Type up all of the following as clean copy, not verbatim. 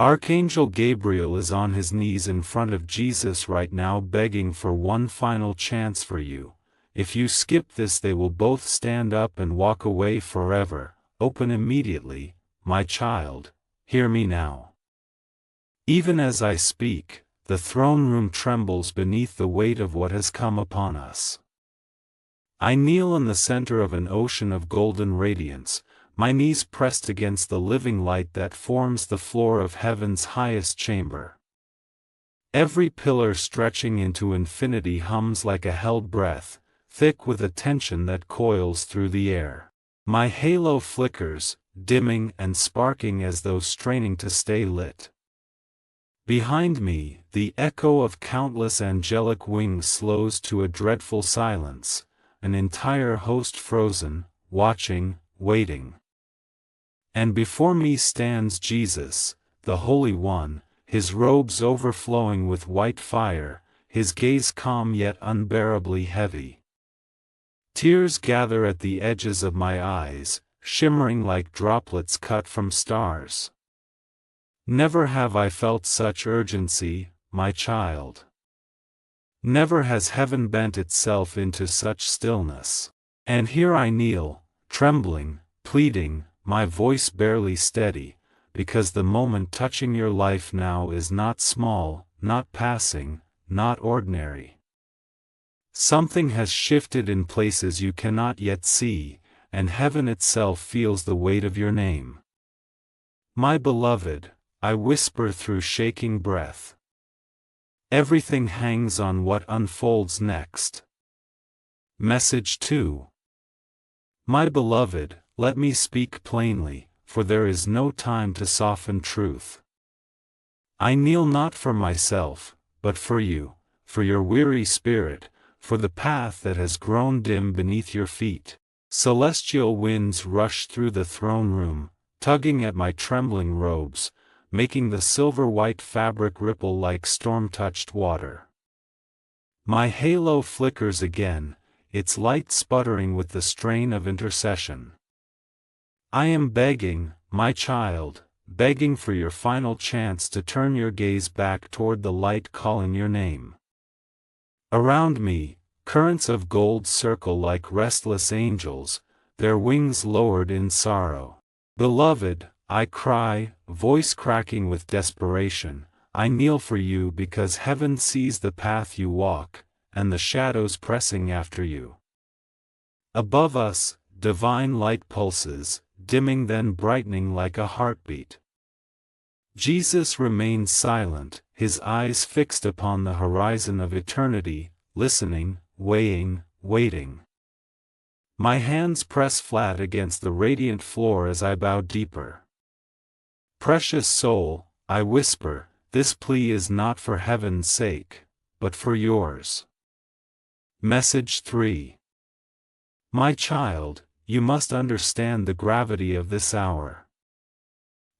Archangel Gabriel is on his knees in front of Jesus right now, begging for one final chance for you. If you skip this, they will both stand up and walk away forever. Open immediately, my child. Hear me now. Even as I speak, the throne room trembles beneath the weight of what has come upon us. I kneel in the center of an ocean of golden radiance, my knees pressed against the living light that forms the floor of heaven's highest chamber. Every pillar stretching into infinity hums like a held breath, thick with a tension that coils through the air. My halo flickers, dimming and sparking as though straining to stay lit. Behind me, the echo of countless angelic wings slows to a dreadful silence, an entire host frozen, watching, waiting. And before me stands Jesus, the Holy One, his robes overflowing with white fire, his gaze calm yet unbearably heavy. Tears gather at the edges of my eyes, shimmering like droplets cut from stars. Never have I felt such urgency, my child. Never has heaven bent itself into such stillness. And here I kneel, trembling, pleading, my voice barely steady, because the moment touching your life now is not small, not passing, not ordinary. Something has shifted in places you cannot yet see, and heaven itself feels the weight of your name. My beloved, I whisper through shaking breath. Everything hangs on what unfolds next. Message 2. My beloved, let me speak plainly, for there is no time to soften truth. I kneel not for myself, but for you, for your weary spirit, for the path that has grown dim beneath your feet. Celestial winds rush through the throne room, tugging at my trembling robes, making the silver-white fabric ripple like storm-touched water. My halo flickers again, its light sputtering with the strain of intercession. I am begging, my child, begging for your final chance to turn your gaze back toward the light calling your name. Around me, currents of gold circle like restless angels, their wings lowered in sorrow. Beloved, I cry, voice cracking with desperation, I kneel for you because heaven sees the path you walk, and the shadows pressing after you. Above us, divine light pulses, dimming then brightening like a heartbeat. Jesus remains silent, his eyes fixed upon the horizon of eternity, listening, weighing, waiting. My hands press flat against the radiant floor as I bow deeper. Precious soul, I whisper, this plea is not for heaven's sake, but for yours. Message 3. My child, you must understand the gravity of this hour.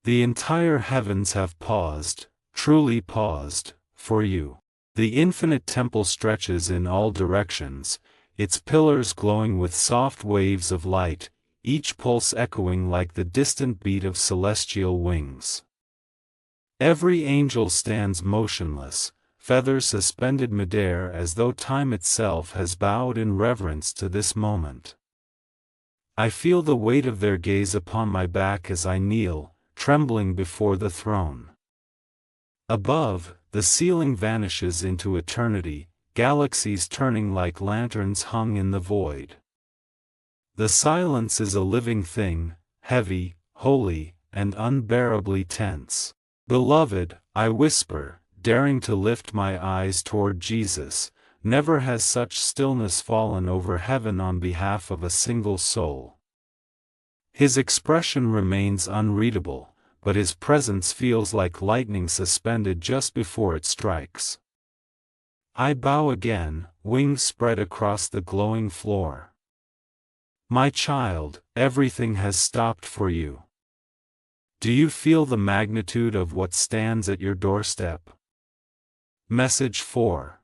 The entire heavens have paused, truly paused, for you. The infinite temple stretches in all directions, its pillars glowing with soft waves of light, each pulse echoing like the distant beat of celestial wings. Every angel stands motionless, feathers suspended midair as though time itself has bowed in reverence to this moment. I feel the weight of their gaze upon my back as I kneel, trembling before the throne. Above, the ceiling vanishes into eternity, galaxies turning like lanterns hung in the void. The silence is a living thing, heavy, holy, and unbearably tense. Beloved, I whisper, daring to lift my eyes toward Jesus, never has such stillness fallen over heaven on behalf of a single soul. His expression remains unreadable, but his presence feels like lightning suspended just before it strikes. I bow again, wings spread across the glowing floor. My child, everything has stopped for you. Do you feel the magnitude of what stands at your doorstep? Message 4.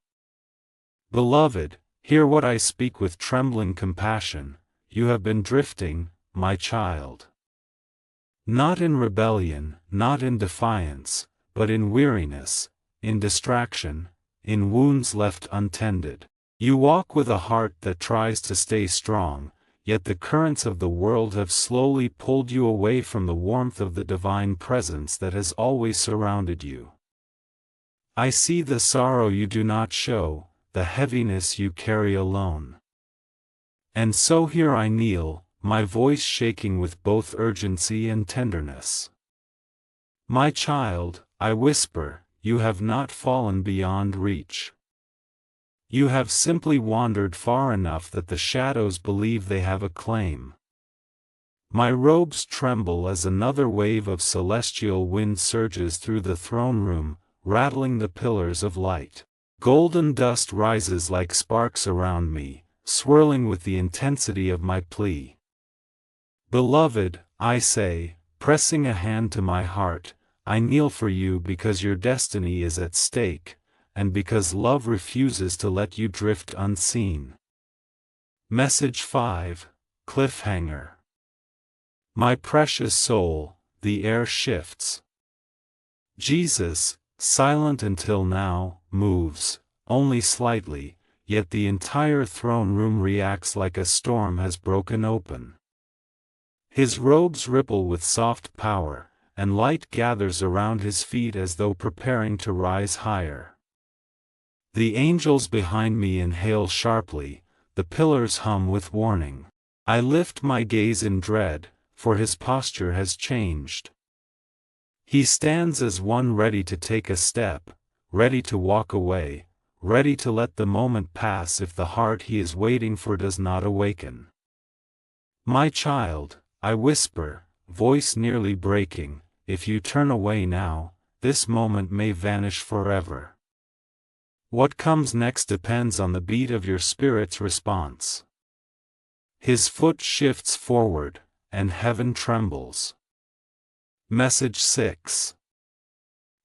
Beloved, hear what I speak with trembling compassion. You have been drifting, my child. Not in rebellion, not in defiance, but in weariness, in distraction, in wounds left untended. You walk with a heart that tries to stay strong, yet the currents of the world have slowly pulled you away from the warmth of the divine presence that has always surrounded you. I see the sorrow you do not show, the heaviness you carry alone. And so here I kneel, my voice shaking with both urgency and tenderness. My child, I whisper, you have not fallen beyond reach. You have simply wandered far enough that the shadows believe they have a claim. My robes tremble as another wave of celestial wind surges through the throne room, rattling the pillars of light. Golden dust rises like sparks around me, swirling with the intensity of my plea. Beloved, I say, pressing a hand to my heart, I kneel for you because your destiny is at stake, and because love refuses to let you drift unseen. Message 5, Cliffhanger. My precious soul, the air shifts. Jesus, silent until now, moves, only slightly, yet the entire throne room reacts like a storm has broken open. His robes ripple with soft power, and light gathers around his feet as though preparing to rise higher. The angels behind me inhale sharply, the pillars hum with warning. I lift my gaze in dread, for his posture has changed. He stands as one ready to take a step, ready to walk away, ready to let the moment pass if the heart he is waiting for does not awaken. My child, I whisper, voice nearly breaking, if you turn away now, this moment may vanish forever. What comes next depends on the beat of your spirit's response. His foot shifts forward, and heaven trembles. Message 6.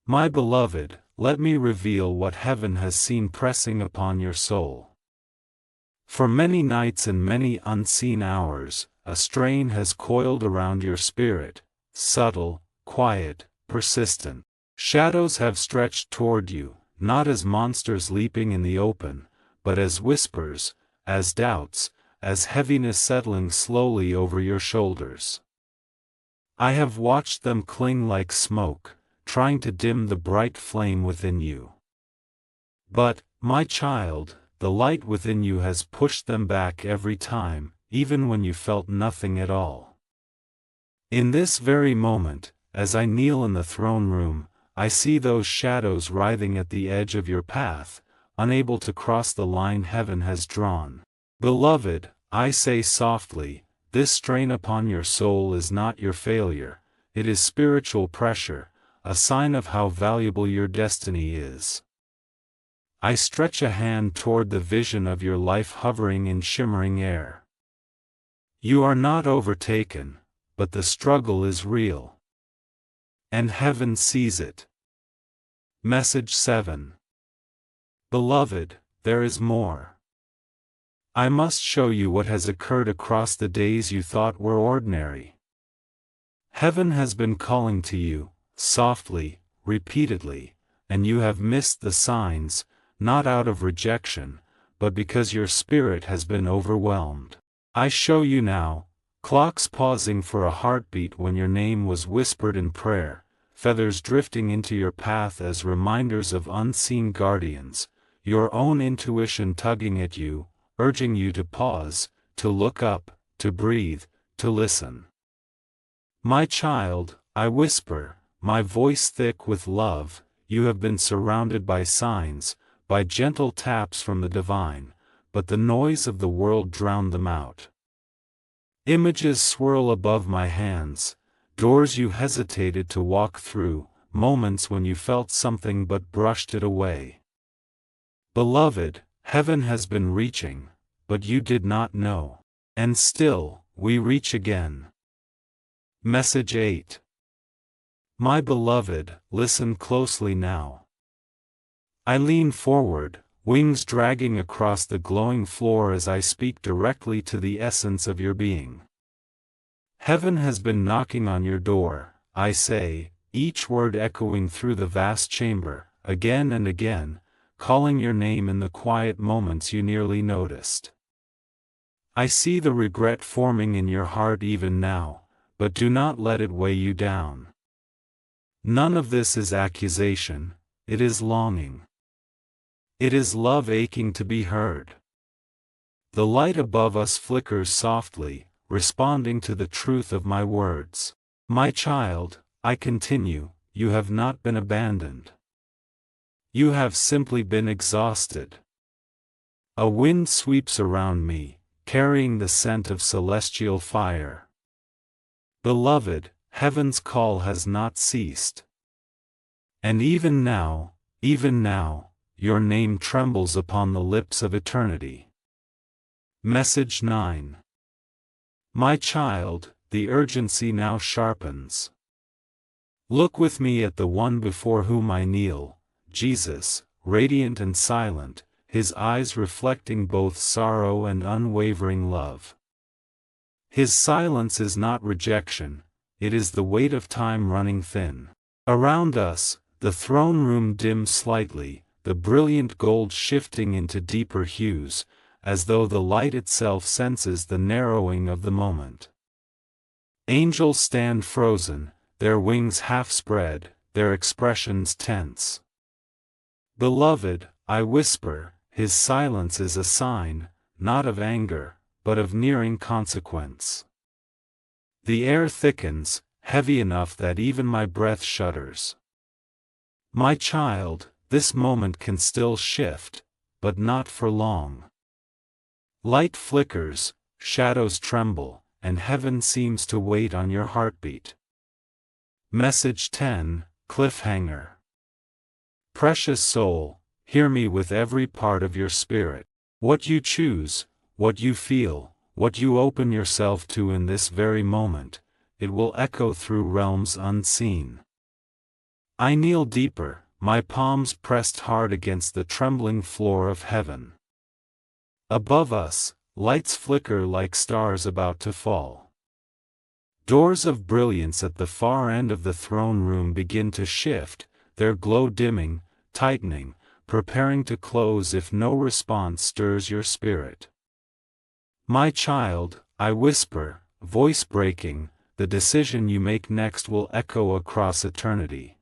My beloved, let me reveal what heaven has seen pressing upon your soul. For many nights and many unseen hours, a strain has coiled around your spirit, subtle, quiet, persistent. Shadows have stretched toward you, not as monsters leaping in the open, but as whispers, as doubts, as heaviness settling slowly over your shoulders. I have watched them cling like smoke, trying to dim the bright flame within you. But, my child, the light within you has pushed them back every time, even when you felt nothing at all. In this very moment, as I kneel in the throne room, I see those shadows writhing at the edge of your path, unable to cross the line heaven has drawn. Beloved, I say softly, this strain upon your soul is not your failure, it is spiritual pressure, a sign of how valuable your destiny is. I stretch a hand toward the vision of your life hovering in shimmering air. You are not overtaken, but the struggle is real. And heaven sees it. Message 7. Beloved, there is more. I must show you what has occurred across the days you thought were ordinary. Heaven has been calling to you, softly, repeatedly, and you have missed the signs, not out of rejection, but because your spirit has been overwhelmed. I show you now, clocks pausing for a heartbeat when your name was whispered in prayer, feathers drifting into your path as reminders of unseen guardians, your own intuition tugging at you, urging you to pause, to look up, to breathe, to listen. My child, I whisper, my voice thick with love, you have been surrounded by signs, by gentle taps from the divine, but the noise of the world drowned them out. Images swirl above my hands, doors you hesitated to walk through, moments when you felt something but brushed it away. Beloved, heaven has been reaching, but you did not know. And still, we reach again. Message 8. My beloved, listen closely now. I lean forward, wings dragging across the glowing floor as I speak directly to the essence of your being. Heaven has been knocking on your door, I say, each word echoing through the vast chamber, again and again, calling your name in the quiet moments you nearly noticed. I see the regret forming in your heart even now, but do not let it weigh you down. None of this is accusation, it is longing. It is love aching to be heard. The light above us flickers softly, responding to the truth of my words. My child, I continue, you have not been abandoned. You have simply been exhausted. A wind sweeps around me, carrying the scent of celestial fire. Beloved, heaven's call has not ceased. And even now, your name trembles upon the lips of eternity. Message 9. My child, the urgency now sharpens. Look with me at the one before whom I kneel, Jesus, radiant and silent, his eyes reflecting both sorrow and unwavering love. His silence is not rejection, it is the weight of time running thin. Around us, the throne room dims slightly, the brilliant gold shifting into deeper hues, as though the light itself senses the narrowing of the moment. Angels stand frozen, their wings half spread, their expressions tense. Beloved, I whisper, his silence is a sign, not of anger, but of nearing consequence. The air thickens, heavy enough that even my breath shudders. My child, this moment can still shift, but not for long. Light flickers, shadows tremble, and heaven seems to wait on your heartbeat. Message 10, Cliffhanger. Precious soul, hear me with every part of your spirit. What you choose, what you feel, what you open yourself to in this very moment, it will echo through realms unseen. I kneel deeper, my palms pressed hard against the trembling floor of heaven. Above us, lights flicker like stars about to fall. Doors of brilliance at the far end of the throne room begin to shift, their glow dimming, tightening, preparing to close if no response stirs your spirit. My child, I whisper, voice breaking, the decision you make next will echo across eternity.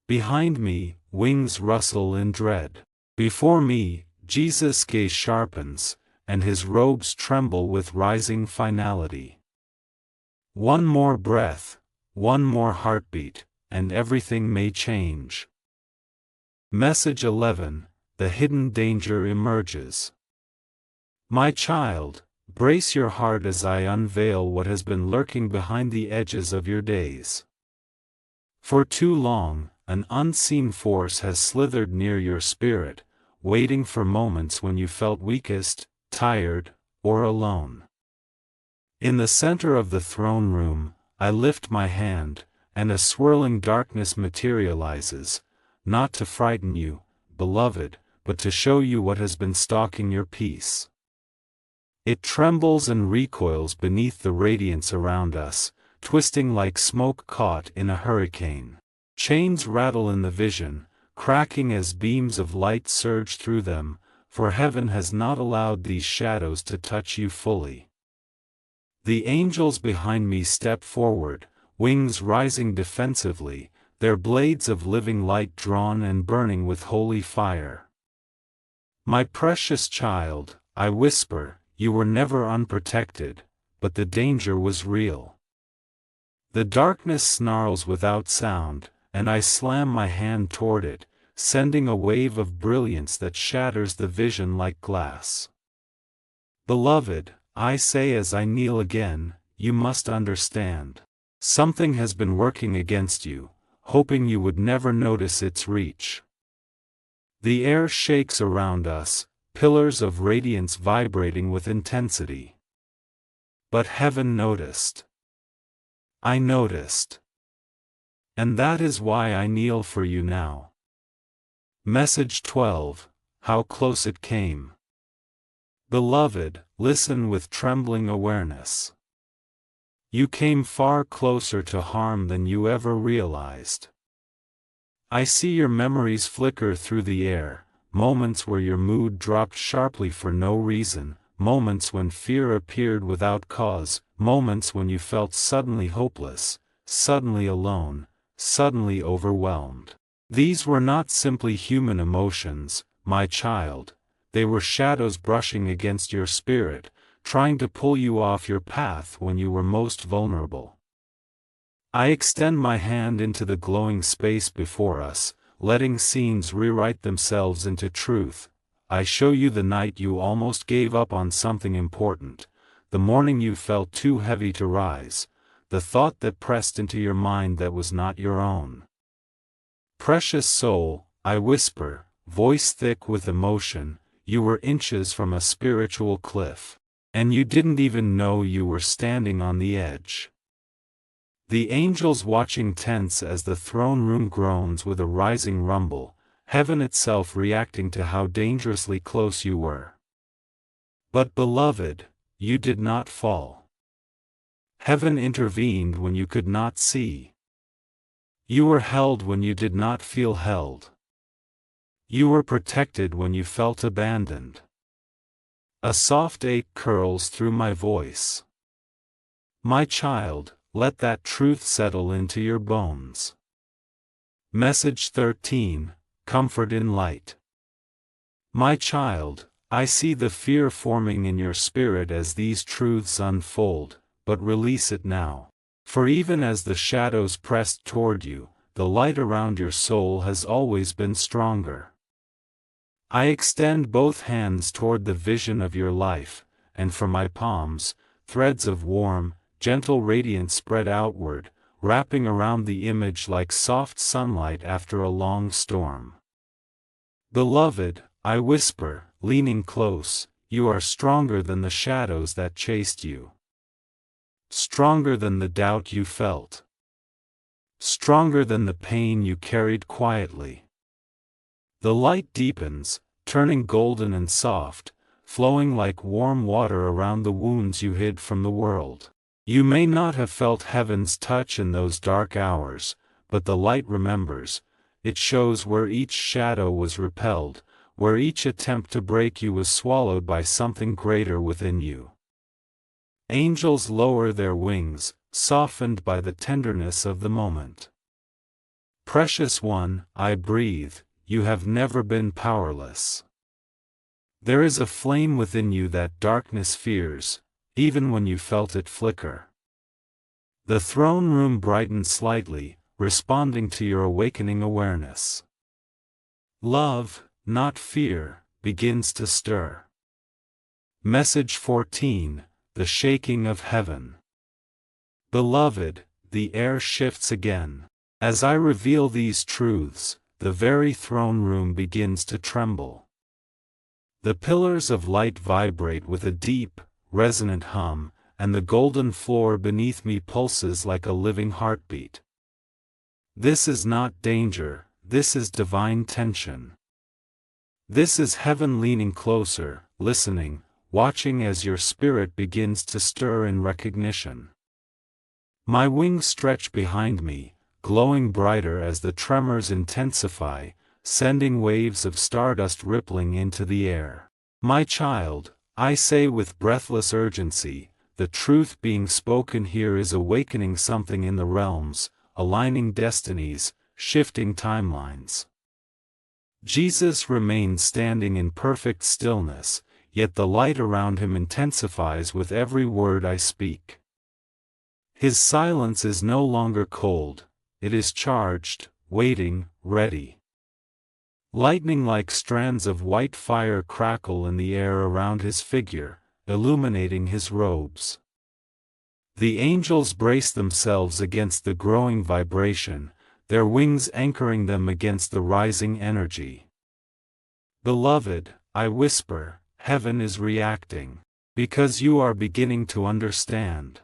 Behind me, wings rustle in dread. Before me, Jesus' gaze sharpens, and his robes tremble with rising finality. One more breath, one more heartbeat, and everything may change. Message 11, the hidden danger emerges. My child, brace your heart as I unveil what has been lurking behind the edges of your days. For too long, an unseen force has slithered near your spirit, waiting for moments when you felt weakest, tired, or alone. In the center of the throne room, I lift my hand, and a swirling darkness materializes, not to frighten you, beloved, but to show you what has been stalking your peace. It trembles and recoils beneath the radiance around us, twisting like smoke caught in a hurricane. Chains rattle in the vision, cracking as beams of light surge through them, for heaven has not allowed these shadows to touch you fully. The angels behind me step forward, wings rising defensively, their blades of living light drawn and burning with holy fire. My precious child, I whisper, you were never unprotected, but the danger was real. The darkness snarls without sound, and I slam my hand toward it, sending a wave of brilliance that shatters the vision like glass. Beloved, I say as I kneel again, you must understand. Something has been working against you, hoping you would never notice its reach. The air shakes around us, pillars of radiance vibrating with intensity. But heaven noticed. I noticed. And that is why I kneel for you now. Message 12, how close it came. Beloved, listen with trembling awareness. You came far closer to harm than you ever realized. I see your memories flicker through the air, moments where your mood dropped sharply for no reason, moments when fear appeared without cause, moments when you felt suddenly hopeless, suddenly alone, suddenly overwhelmed. These were not simply human emotions, my child, they were shadows brushing against your spirit, trying to pull you off your path when you were most vulnerable. I extend my hand into the glowing space before us, letting scenes rewrite themselves into truth. I show you the night you almost gave up on something important, the morning you felt too heavy to rise, the thought that pressed into your mind that was not your own. Precious soul, I whisper, voice thick with emotion, you were inches from a spiritual cliff, and you didn't even know you were standing on the edge. The angels watching tense as the throne room groans with a rising rumble, heaven itself reacting to how dangerously close you were. But beloved, you did not fall. Heaven intervened when you could not see. You were held when you did not feel held. You were protected when you felt abandoned. A soft ache curls through my voice. My child, let that truth settle into your bones. Message 13, Comfort in Light. My child, I see the fear forming in your spirit as these truths unfold, but release it now. For even as the shadows pressed toward you, the light around your soul has always been stronger. I extend both hands toward the vision of your life, and from my palms, threads of warm, gentle radiance spread outward, wrapping around the image like soft sunlight after a long storm. Beloved, I whisper, leaning close, you are stronger than the shadows that chased you. Stronger than the doubt you felt. Stronger than the pain you carried quietly. The light deepens, turning golden and soft, flowing like warm water around the wounds you hid from the world. You may not have felt heaven's touch in those dark hours, but the light remembers. It shows where each shadow was repelled, where each attempt to break you was swallowed by something greater within you. Angels lower their wings, softened by the tenderness of the moment. Precious one, I breathe, you have never been powerless. There is a flame within you that darkness fears, even when you felt it flicker. The throne room brightened slightly, responding to your awakening awareness. Love, not fear, begins to stir. Message 14, The Shaking of Heaven. Beloved, the air shifts again. As I reveal these truths, the very throne room begins to tremble. The pillars of light vibrate with a deep, resonant hum, and the golden floor beneath me pulses like a living heartbeat. This is not danger, this is divine tension. This is heaven leaning closer, listening, watching as your spirit begins to stir in recognition. My wings stretch behind me, glowing brighter as the tremors intensify, sending waves of stardust rippling into the air. My child, I say with breathless urgency, the truth being spoken here is awakening something in the realms, aligning destinies, shifting timelines. Jesus remains standing in perfect stillness, yet the light around him intensifies with every word I speak. His silence is no longer cold, it is charged, waiting, ready. Lightning-like strands of white fire crackle in the air around his figure, illuminating his robes. The angels brace themselves against the growing vibration, their wings anchoring them against the rising energy. Beloved, I whisper, heaven is reacting, because you are beginning to understand.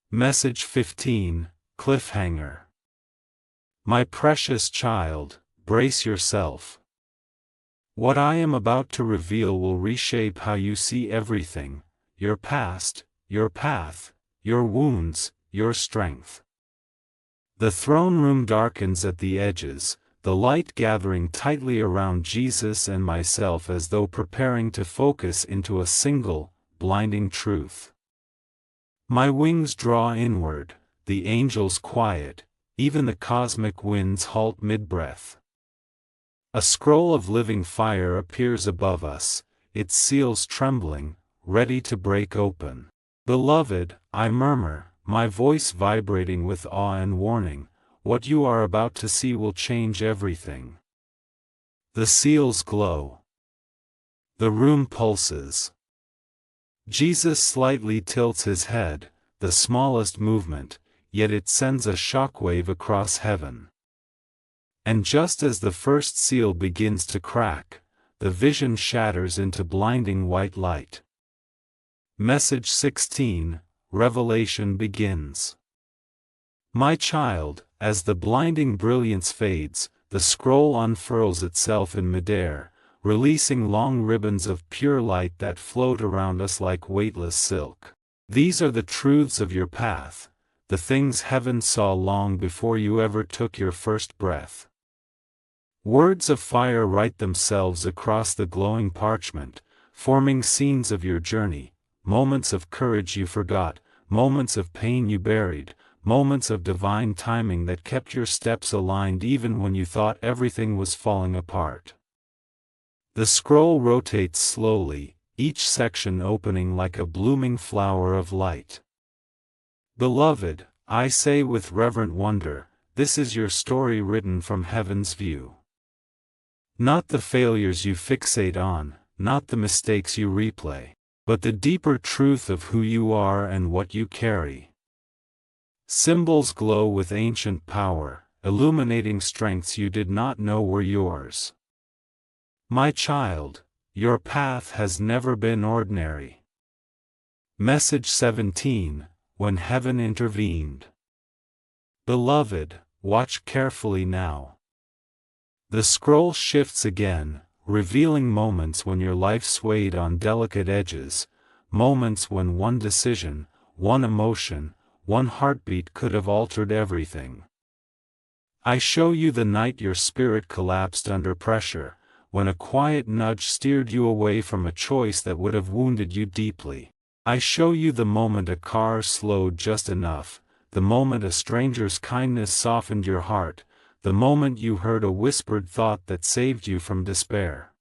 Message 15, Cliffhanger. My precious child, brace yourself. What I am about to reveal will reshape how you see everything, your past, your path, your wounds, your strength. The throne room darkens at the edges, the light gathering tightly around Jesus and myself as though preparing to focus into a single, blinding truth. My wings draw inward, the angels quiet, even the cosmic winds halt mid-breath. A scroll of living fire appears above us, its seals trembling, ready to break open. Beloved, I murmur, my voice vibrating with awe and warning, what you are about to see will change everything. The seals glow. The room pulses. Jesus slightly tilts his head, the smallest movement, yet it sends a shockwave across heaven. And just as the first seal begins to crack, the vision shatters into blinding white light. Message 16, Revelation begins. My child, as the blinding brilliance fades, the scroll unfurls itself in midair, releasing long ribbons of pure light that float around us like weightless silk. These are the truths of your path, the things heaven saw long before you ever took your first breath. Words of fire write themselves across the glowing parchment, forming scenes of your journey, moments of courage you forgot, moments of pain you buried, moments of divine timing that kept your steps aligned even when you thought everything was falling apart. The scroll rotates slowly, each section opening like a blooming flower of light. Beloved, I say with reverent wonder, this is your story written from heaven's view. Not the failures you fixate on, not the mistakes you replay, but the deeper truth of who you are and what you carry. Symbols glow with ancient power, illuminating strengths you did not know were yours. My child, your path has never been ordinary. Message 17, When Heaven Intervened. Beloved, watch carefully now. The scroll shifts again, revealing moments when your life swayed on delicate edges, moments when one decision, one emotion, one heartbeat could have altered everything. I show you the night your spirit collapsed under pressure, when a quiet nudge steered you away from a choice that would have wounded you deeply. I show you the moment a car slowed just enough, the moment a stranger's kindness softened your heart, the moment you heard a whispered thought that saved you from despair.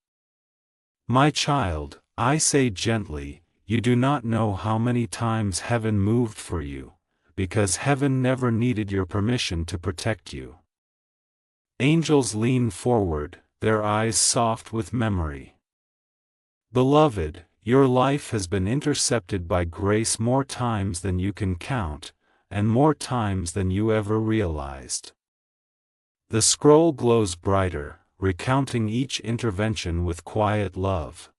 My child, I say gently, you do not know how many times heaven moved for you, because heaven never needed your permission to protect you. Angels lean forward, their eyes soft with memory. Beloved, your life has been intercepted by grace more times than you can count, and more times than you ever realized. The scroll glows brighter, recounting each intervention with quiet love.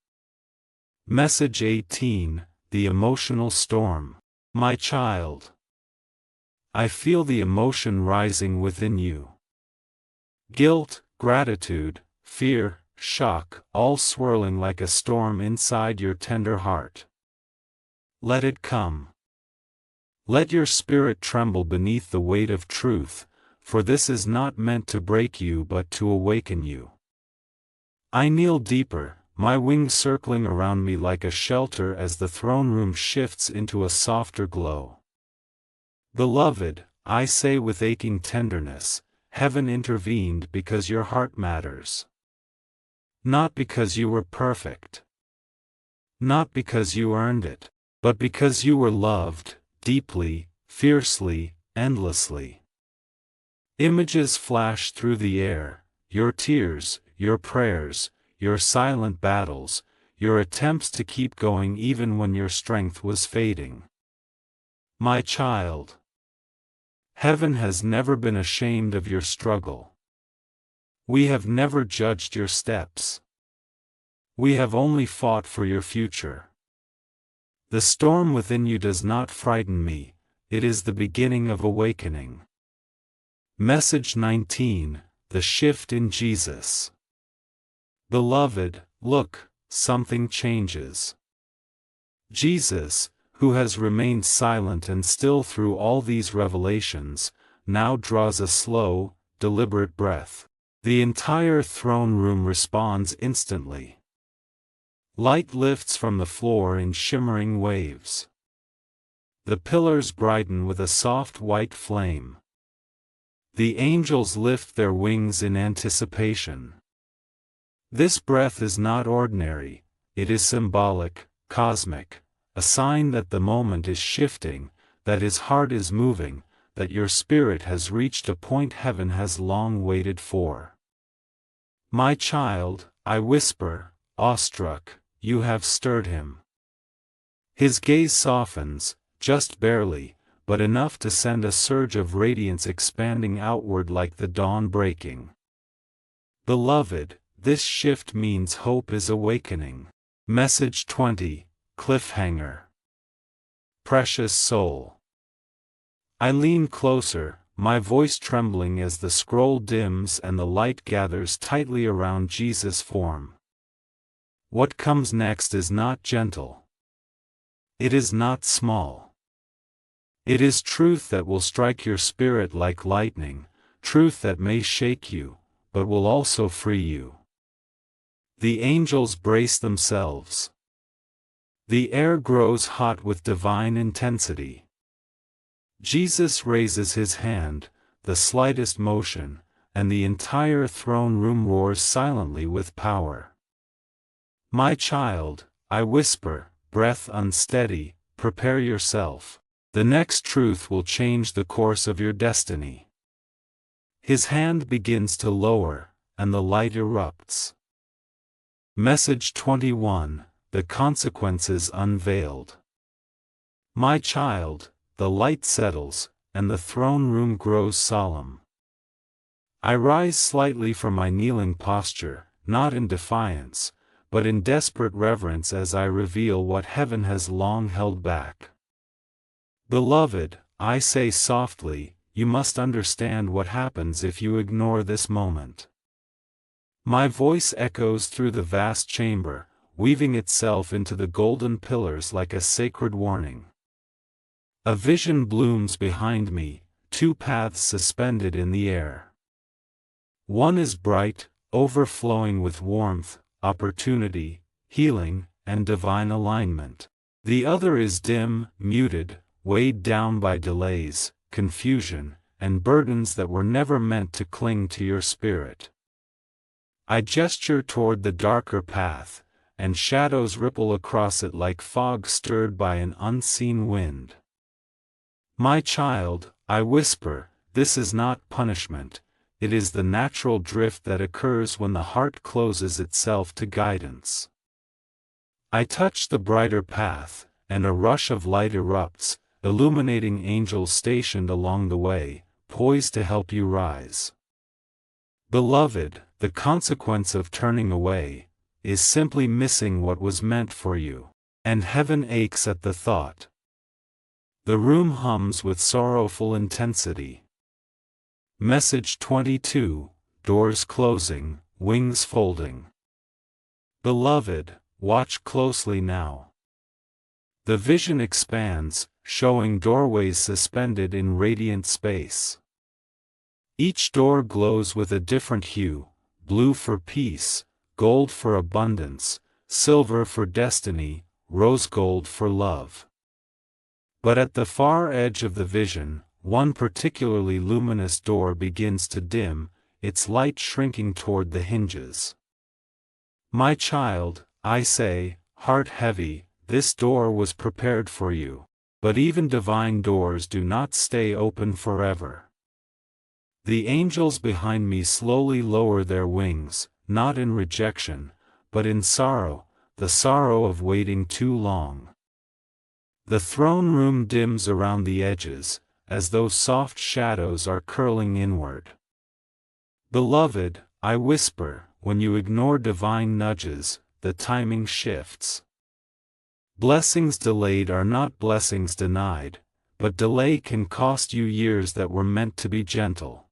Message 18, The Emotional Storm. My child, I feel the emotion rising within you. Guilt, gratitude, fear, shock, all swirling like a storm inside your tender heart. Let it come. Let your spirit tremble beneath the weight of truth, for this is not meant to break you but to awaken you. I kneel deeper, my wings circling around me like a shelter as the throne room shifts into a softer glow. Beloved, I say with aching tenderness, heaven intervened because your heart matters. Not because you were perfect. Not because you earned it, but because you were loved, deeply, fiercely, endlessly. Images flash through the air, your tears, your prayers, your silent battles, your attempts to keep going even when your strength was fading. My child, heaven has never been ashamed of your struggle. We have never judged your steps. We have only fought for your future. The storm within you does not frighten me, it is the beginning of awakening. Message 19, The Shift in Jesus. Beloved, look, something changes. Jesus, who has remained silent and still through all these revelations, now draws a slow, deliberate breath. The entire throne room responds instantly. Light lifts from the floor in shimmering waves. The pillars brighten with a soft white flame. The angels lift their wings in anticipation. This breath is not ordinary, it is symbolic, cosmic, a sign that the moment is shifting, that his heart is moving, that your spirit has reached a point heaven has long waited for. My child, I whisper, awestruck, you have stirred him. His gaze softens, just barely, but enough to send a surge of radiance expanding outward like the dawn breaking. Beloved, this shift means hope is awakening. Message 20, Cliffhanger. Precious soul. I lean closer, my voice trembling as the scroll dims and the light gathers tightly around Jesus' form. What comes next is not gentle. It is not small. It is truth that will strike your spirit like lightning, truth that may shake you, but will also free you. The angels brace themselves. The air grows hot with divine intensity. Jesus raises his hand, the slightest motion, and the entire throne room roars silently with power. My child, I whisper, breath unsteady, prepare yourself. The next truth will change the course of your destiny. His hand begins to lower, and the light erupts. Message 21, The Consequences Unveiled. My child, the light settles, and the throne room grows solemn. I rise slightly from my kneeling posture, not in defiance, but in desperate reverence as I reveal what heaven has long held back. Beloved, I say softly, you must understand what happens if you ignore this moment. My voice echoes through the vast chamber, weaving itself into the golden pillars like a sacred warning. A vision blooms behind me, two paths suspended in the air. One is bright, overflowing with warmth, opportunity, healing, and divine alignment. The other is dim, muted, weighed down by delays, confusion, and burdens that were never meant to cling to your spirit. I gesture toward the darker path, and shadows ripple across it like fog stirred by an unseen wind. My child, I whisper, this is not punishment, it is the natural drift that occurs when the heart closes itself to guidance. I touch the brighter path, and a rush of light erupts, illuminating angels stationed along the way, poised to help you rise. Beloved, the consequence of turning away is simply missing what was meant for you, and heaven aches at the thought. The room hums with sorrowful intensity. Message 22, Doors closing, wings folding. Beloved, watch closely now. The vision expands, showing doorways suspended in radiant space. Each door glows with a different hue, blue for peace, gold for abundance, silver for destiny, rose gold for love. But at the far edge of the vision, one particularly luminous door begins to dim, its light shrinking toward the hinges. My child, I say, heart heavy, this door was prepared for you. But even divine doors do not stay open forever. The angels behind me slowly lower their wings, not in rejection, but in sorrow, the sorrow of waiting too long. The throne room dims around the edges, as though soft shadows are curling inward. Beloved, I whisper, when you ignore divine nudges, the timing shifts. Blessings delayed are not blessings denied, but delay can cost you years that were meant to be gentle.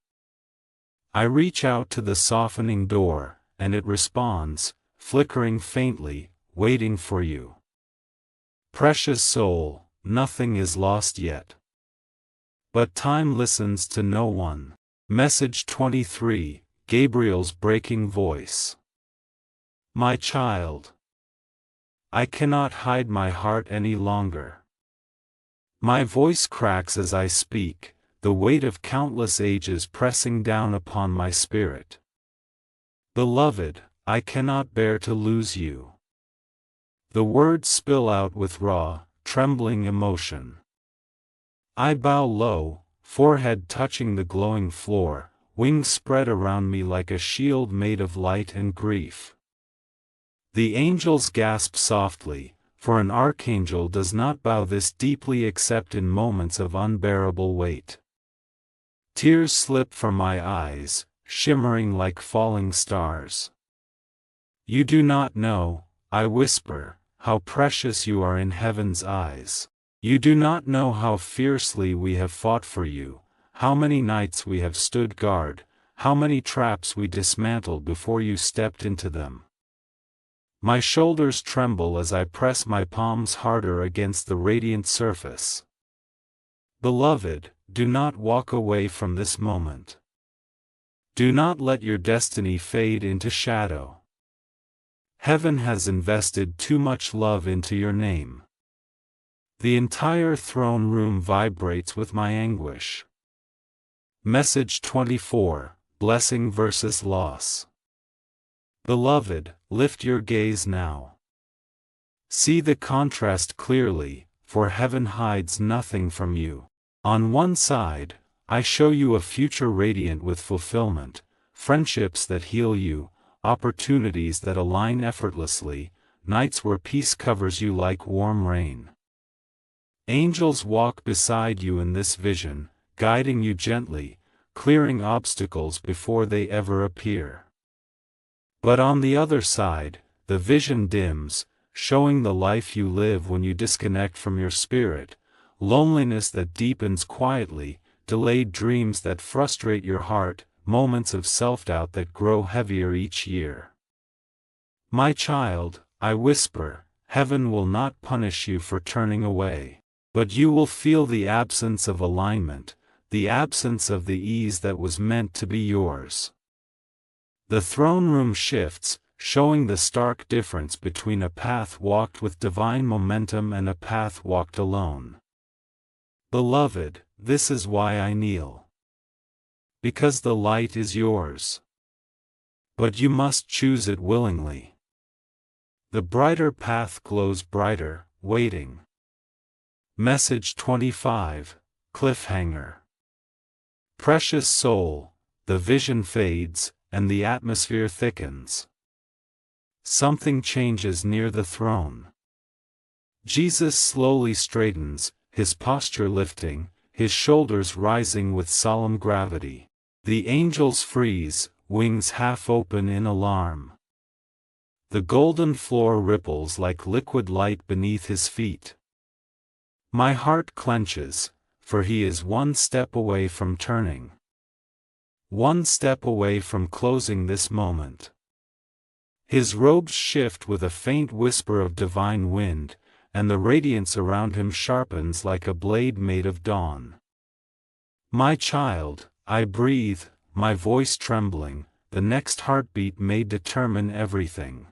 I reach out to the softening door, and it responds, flickering faintly, waiting for you. Precious soul, nothing is lost yet. But time listens to no one. Message 23, Gabriel's breaking voice. My child, I cannot hide my heart any longer. My voice cracks as I speak, the weight of countless ages pressing down upon my spirit. Beloved, I cannot bear to lose you. The words spill out with raw, trembling emotion. I bow low, forehead touching the glowing floor, wings spread around me like a shield made of light and grief. The angels gasp softly, for an archangel does not bow this deeply except in moments of unbearable weight. Tears slip from my eyes, shimmering like falling stars. You do not know, I whisper, how precious you are in heaven's eyes. You do not know how fiercely we have fought for you, how many nights we have stood guard, how many traps we dismantled before you stepped into them. My shoulders tremble as I press my palms harder against the radiant surface. Beloved, do not walk away from this moment. Do not let your destiny fade into shadow. Heaven has invested too much love into your name. The entire throne room vibrates with my anguish. Message 24, Blessing versus Loss. Beloved, lift your gaze now. See the contrast clearly, for heaven hides nothing from you. On one side, I show you a future radiant with fulfillment, friendships that heal you, opportunities that align effortlessly, nights where peace covers you like warm rain. Angels walk beside you in this vision, guiding you gently, clearing obstacles before they ever appear. But on the other side, the vision dims, showing the life you live when you disconnect from your spirit, loneliness that deepens quietly, delayed dreams that frustrate your heart, moments of self-doubt that grow heavier each year. My child, I whisper, heaven will not punish you for turning away. But you will feel the absence of alignment, the absence of the ease that was meant to be yours. The throne room shifts, showing the stark difference between a path walked with divine momentum and a path walked alone. Beloved, this is why I kneel. Because the light is yours. But you must choose it willingly. The brighter path glows brighter, waiting. Message 25, Cliffhanger. Precious soul, the vision fades, and the atmosphere thickens. Something changes near the throne. Jesus slowly straightens, his posture lifting, his shoulders rising with solemn gravity. The angels freeze, wings half open in alarm. The golden floor ripples like liquid light beneath his feet. My heart clenches, for he is one step away from turning. One step away from closing this moment. His robes shift with a faint whisper of divine wind, and the radiance around him sharpens like a blade made of dawn. My child, I breathe, my voice trembling, the next heartbeat may determine everything.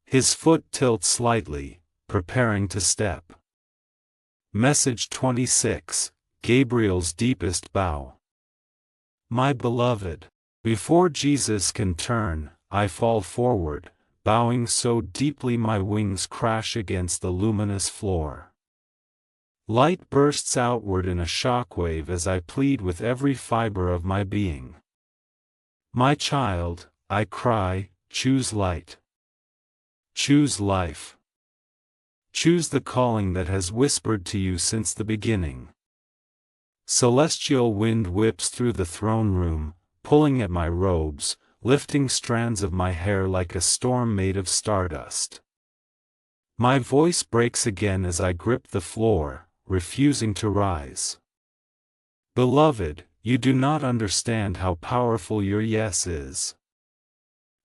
His foot tilts slightly, preparing to step. Message 26, Gabriel's deepest bow. My beloved, before Jesus can turn, I fall forward, bowing so deeply my wings crash against the luminous floor. Light bursts outward in a shockwave as I plead with every fiber of my being. My child, I cry, choose light. Choose life. Choose the calling that has whispered to you since the beginning. Celestial wind whips through the throne room, pulling at my robes, lifting strands of my hair like a storm made of stardust. My voice breaks again as I grip the floor, refusing to rise. Beloved, you do not understand how powerful your yes is.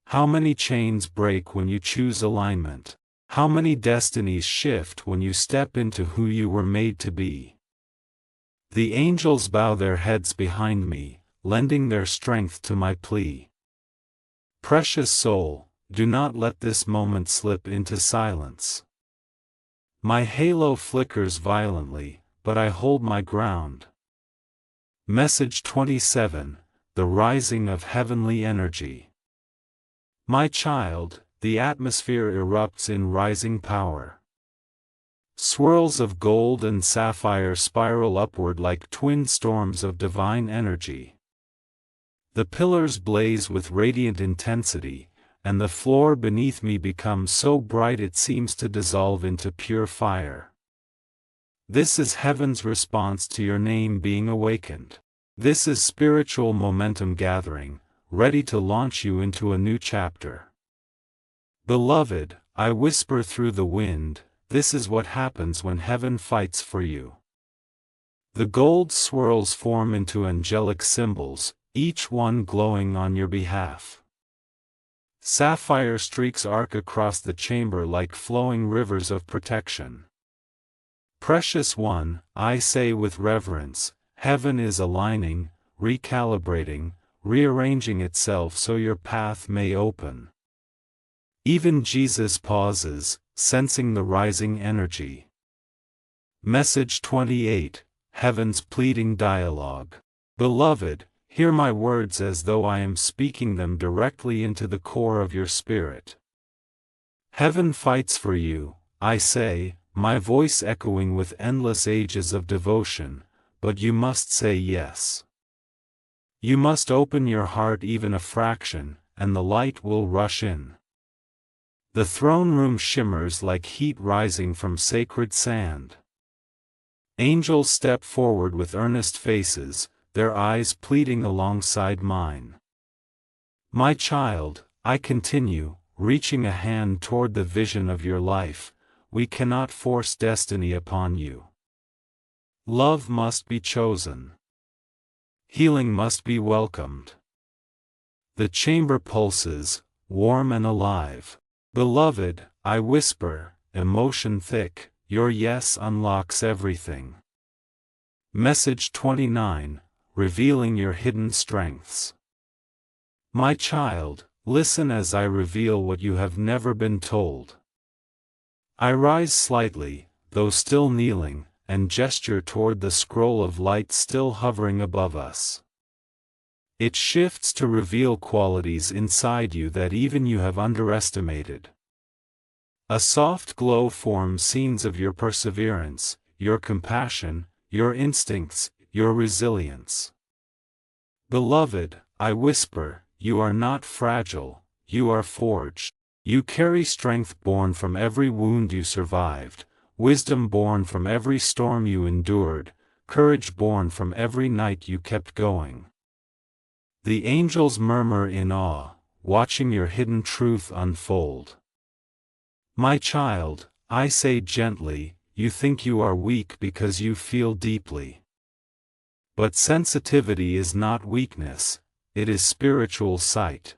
How many chains break when you choose alignment. How many destinies shift when you step into who you were made to be? The angels bow their heads behind me, lending their strength to my plea. Precious soul, do not let this moment slip into silence. My halo flickers violently, but I hold my ground. Message 27, the rising of heavenly energy. My child, the atmosphere erupts in rising power. Swirls of gold and sapphire spiral upward like twin storms of divine energy. The pillars blaze with radiant intensity, and the floor beneath me becomes so bright it seems to dissolve into pure fire. This is heaven's response to your name being awakened. This is spiritual momentum gathering, ready to launch you into a new chapter. Beloved, I whisper through the wind, this is what happens when heaven fights for you. The gold swirls form into angelic symbols, each one glowing on your behalf. Sapphire streaks arc across the chamber like flowing rivers of protection. Precious one, I say with reverence, heaven is aligning, recalibrating, rearranging itself so your path may open. Even Jesus pauses, sensing the rising energy. Message 28, Heaven's pleading dialogue. Beloved, hear my words as though I am speaking them directly into the core of your spirit. Heaven fights for you, I say, my voice echoing with endless ages of devotion, but you must say yes. You must open your heart even a fraction, and the light will rush in. The throne room shimmers like heat rising from sacred sand. Angels step forward with earnest faces, their eyes pleading alongside mine. My child, I continue, reaching a hand toward the vision of your life, we cannot force destiny upon you. Love must be chosen. Healing must be welcomed. The chamber pulses, warm and alive. Beloved, I whisper, emotion thick, your yes unlocks everything. Message 29, revealing your hidden strengths. My child, listen as I reveal what you have never been told. I rise slightly, though still kneeling, and gesture toward the scroll of light still hovering above us. It shifts to reveal qualities inside you that even you have underestimated. A soft glow forms scenes of your perseverance, your compassion, your instincts, your resilience. Beloved, I whisper, you are not fragile, you are forged. You carry strength born from every wound you survived, wisdom born from every storm you endured, courage born from every night you kept going. The angels murmur in awe, watching your hidden truth unfold. My child, I say gently, you think you are weak because you feel deeply. But sensitivity is not weakness, it is spiritual sight.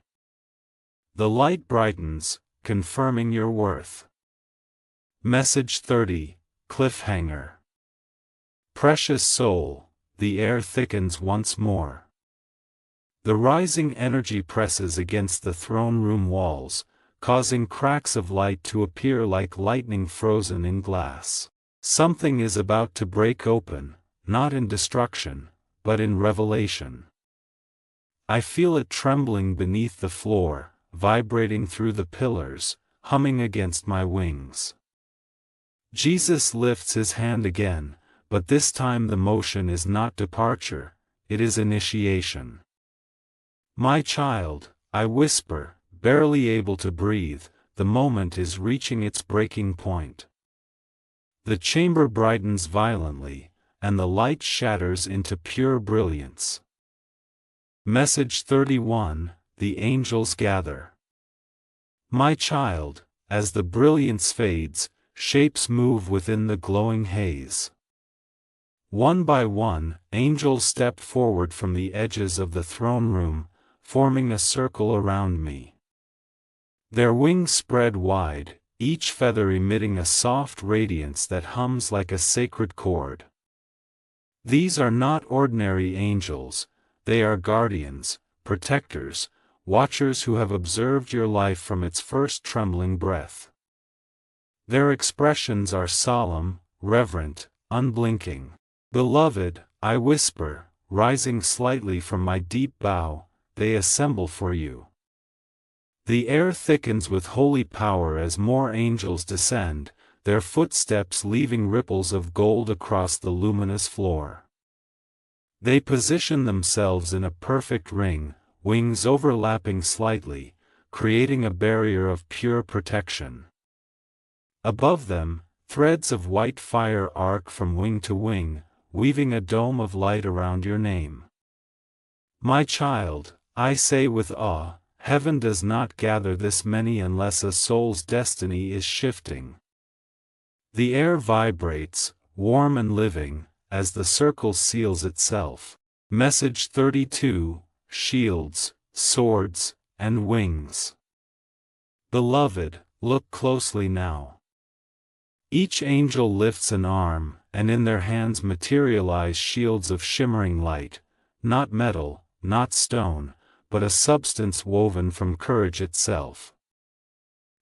The light brightens, confirming your worth. Message 30, Cliffhanger. Precious soul, the air thickens once more. The rising energy presses against the throne room walls, causing cracks of light to appear like lightning frozen in glass. Something is about to break open, not in destruction, but in revelation. I feel it trembling beneath the floor, vibrating through the pillars, humming against my wings. Jesus lifts his hand again, but this time the motion is not departure, it is initiation. My child, I whisper, barely able to breathe, the moment is reaching its breaking point. The chamber brightens violently, and the light shatters into pure brilliance. Message 31, the angels gather. My child, as the brilliance fades, shapes move within the glowing haze. One by one, angels step forward from the edges of the throne room, forming a circle around me. Their wings spread wide, each feather emitting a soft radiance that hums like a sacred chord. These are not ordinary angels, they are guardians, protectors, watchers who have observed your life from its first trembling breath. Their expressions are solemn, reverent, unblinking. Beloved, I whisper, rising slightly from my deep bow, they assemble for you. The air thickens with holy power as more angels descend, their footsteps leaving ripples of gold across the luminous floor. They position themselves in a perfect ring, wings overlapping slightly, creating a barrier of pure protection. Above them, threads of white fire arc from wing to wing, weaving a dome of light around your name. My child, I say with awe, heaven does not gather this many unless a soul's destiny is shifting. The air vibrates, warm and living, as the circle seals itself. Message 32, Shields, Swords, and Wings. Beloved, look closely now. Each angel lifts an arm, and in their hands materialize shields of shimmering light, not metal, not stone, but a substance woven from courage itself.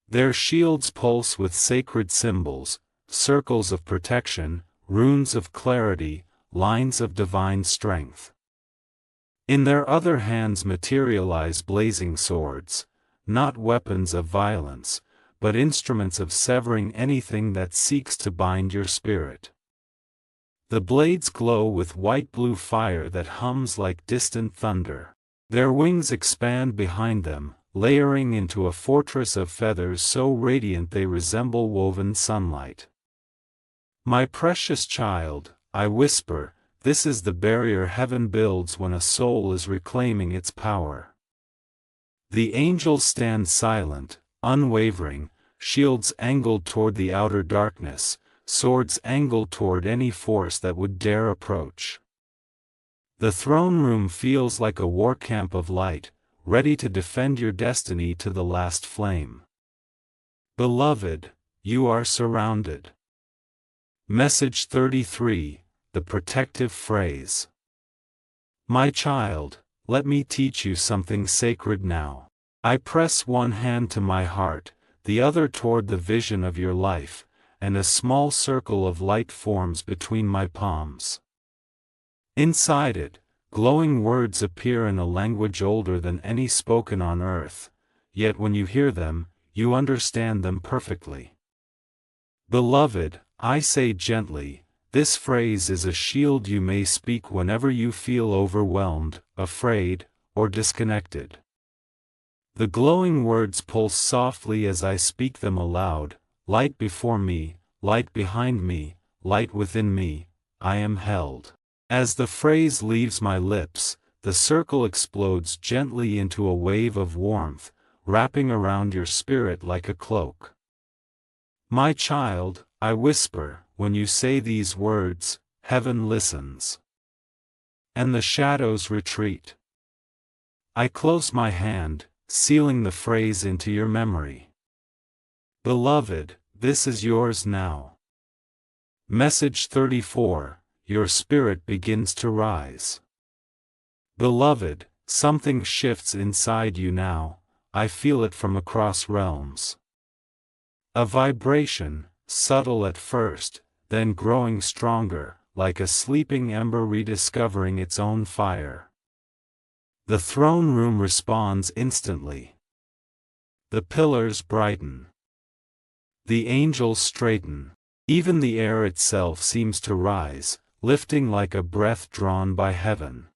Their shields pulse with sacred symbols, circles of protection, runes of clarity, lines of divine strength. In their other hands materialize blazing swords, not weapons of violence, but instruments of severing anything that seeks to bind your spirit. The blades glow with white-blue fire that hums like distant thunder. Their wings expand behind them, layering into a fortress of feathers so radiant they resemble woven sunlight. My precious child, I whisper, this is the barrier heaven builds when a soul is reclaiming its power. The angels stand silent, unwavering, shields angled toward the outer darkness, swords angled toward any force that would dare approach. The throne room feels like a war camp of light, ready to defend your destiny to the last flame. Beloved, you are surrounded. Message 33, the protective phrase. My child, let me teach you something sacred now. I press one hand to my heart, the other toward the vision of your life, and a small circle of light forms between my palms. Inside it, glowing words appear in a language older than any spoken on earth, yet when you hear them, you understand them perfectly. Beloved, I say gently, this phrase is a shield you may speak whenever you feel overwhelmed, afraid, or disconnected. The glowing words pulse softly as I speak them aloud, light before me, light behind me, light within me, I am held. As the phrase leaves my lips, the circle explodes gently into a wave of warmth, wrapping around your spirit like a cloak. My child, I whisper, when you say these words, heaven listens. And the shadows retreat. I close my hand, sealing the phrase into your memory. Beloved, this is yours now. Message 34, your spirit begins to rise. Beloved, something shifts inside you now, I feel it from across realms. A vibration, subtle at first, then growing stronger, like a sleeping ember rediscovering its own fire. The throne room responds instantly. The pillars brighten. The angels straighten. Even the air itself seems to rise, lifting like a breath drawn by heaven.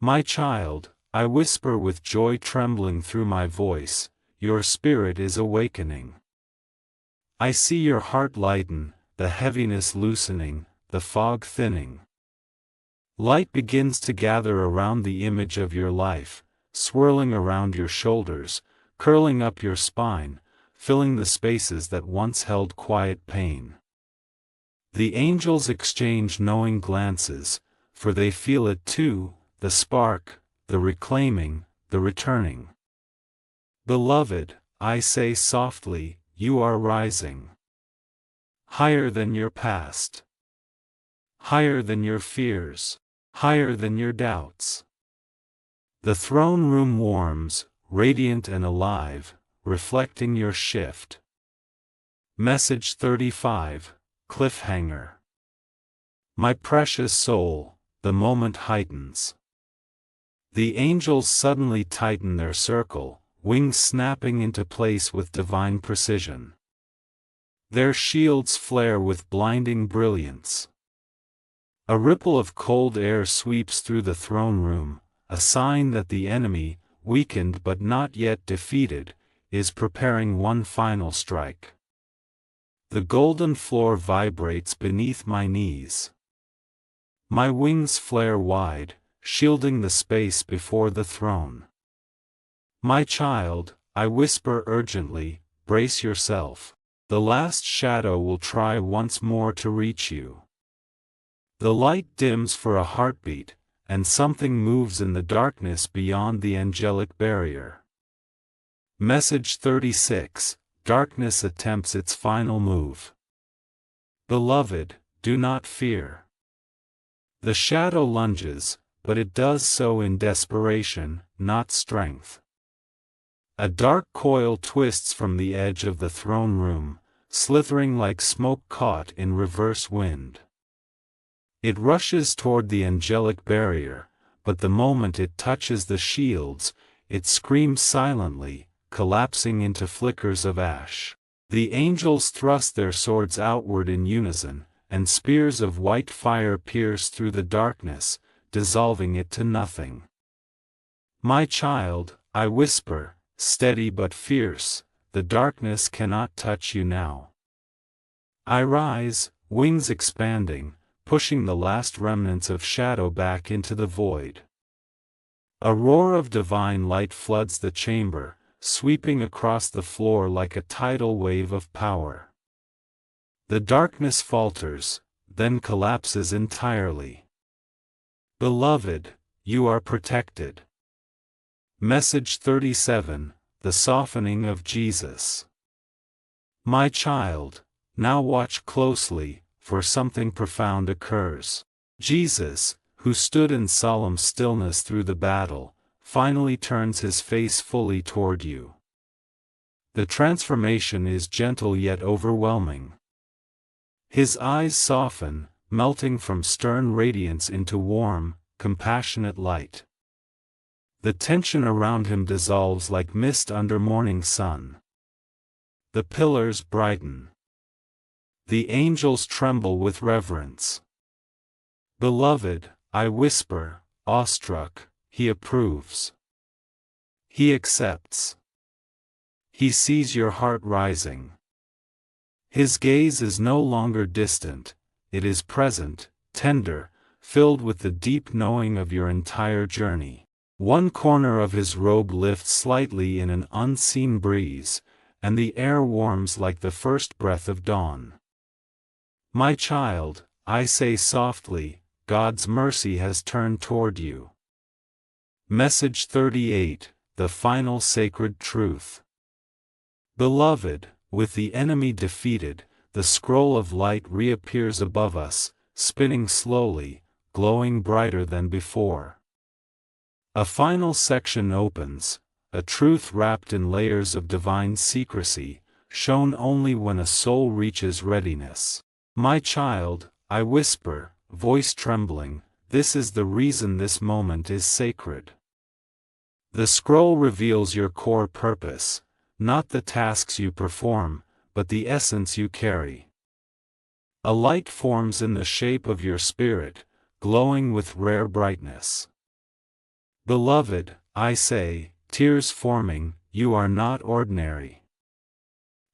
My child, I whisper with joy trembling through my voice, your spirit is awakening. I see your heart lighten, the heaviness loosening, the fog thinning. Light begins to gather around the image of your life, swirling around your shoulders, curling up your spine, filling the spaces that once held quiet pain. The angels exchange knowing glances, for they feel it too, the spark, the reclaiming, the returning. Beloved, I say softly, you are rising. Higher than your past. Higher than your fears. Higher than your doubts. The throne room warms, radiant and alive, reflecting your shift. Message 35, Cliffhanger. My precious soul, the moment heightens. The angels suddenly tighten their circle, wings snapping into place with divine precision. Their shields flare with blinding brilliance. A ripple of cold air sweeps through the throne room, a sign that the enemy, weakened but not yet defeated, is preparing one final strike. The golden floor vibrates beneath my knees. My wings flare wide, shielding the space before the throne. My child, I whisper urgently, brace yourself. The last shadow will try once more to reach you. The light dims for a heartbeat, and something moves in the darkness beyond the angelic barrier. Message 36, Darkness attempts its final move. Beloved, do not fear. The shadow lunges, but it does so in desperation, not strength. A dark coil twists from the edge of the throne room, slithering like smoke caught in reverse wind. It rushes toward the angelic barrier, but the moment it touches the shields, it screams silently, collapsing into flickers of ash. The angels thrust their swords outward in unison, and spears of white fire pierce through the darkness, dissolving it to nothing. My child, I whisper, steady but fierce, the darkness cannot touch you now. I rise, wings expanding, pushing the last remnants of shadow back into the void. A roar of divine light floods the chamber, sweeping across the floor like a tidal wave of power. The darkness falters, then collapses entirely. Beloved, you are protected. Message 37, The Softening of Jesus. My child, now watch closely, for something profound occurs. Jesus, who stood in solemn stillness through the battle, finally turns his face fully toward you. The transformation is gentle yet overwhelming. His eyes soften, melting from stern radiance into warm, compassionate light. The tension around him dissolves like mist under morning sun. The pillars brighten. The angels tremble with reverence. Beloved, I whisper, awestruck, he approves. He accepts. He sees your heart rising. His gaze is no longer distant, it is present, tender, filled with the deep knowing of your entire journey. One corner of his robe lifts slightly in an unseen breeze, and the air warms like the first breath of dawn. My child, I say softly, God's mercy has turned toward you. Message 38, The Final Sacred Truth. Beloved, with the enemy defeated, the scroll of light reappears above us, spinning slowly, glowing brighter than before. A final section opens, a truth wrapped in layers of divine secrecy, shown only when a soul reaches readiness. My child, I whisper, voice trembling, this is the reason this moment is sacred. The scroll reveals your core purpose, not the tasks you perform, but the essence you carry. A light forms in the shape of your spirit, glowing with rare brightness. Beloved, I say, tears forming, you are not ordinary.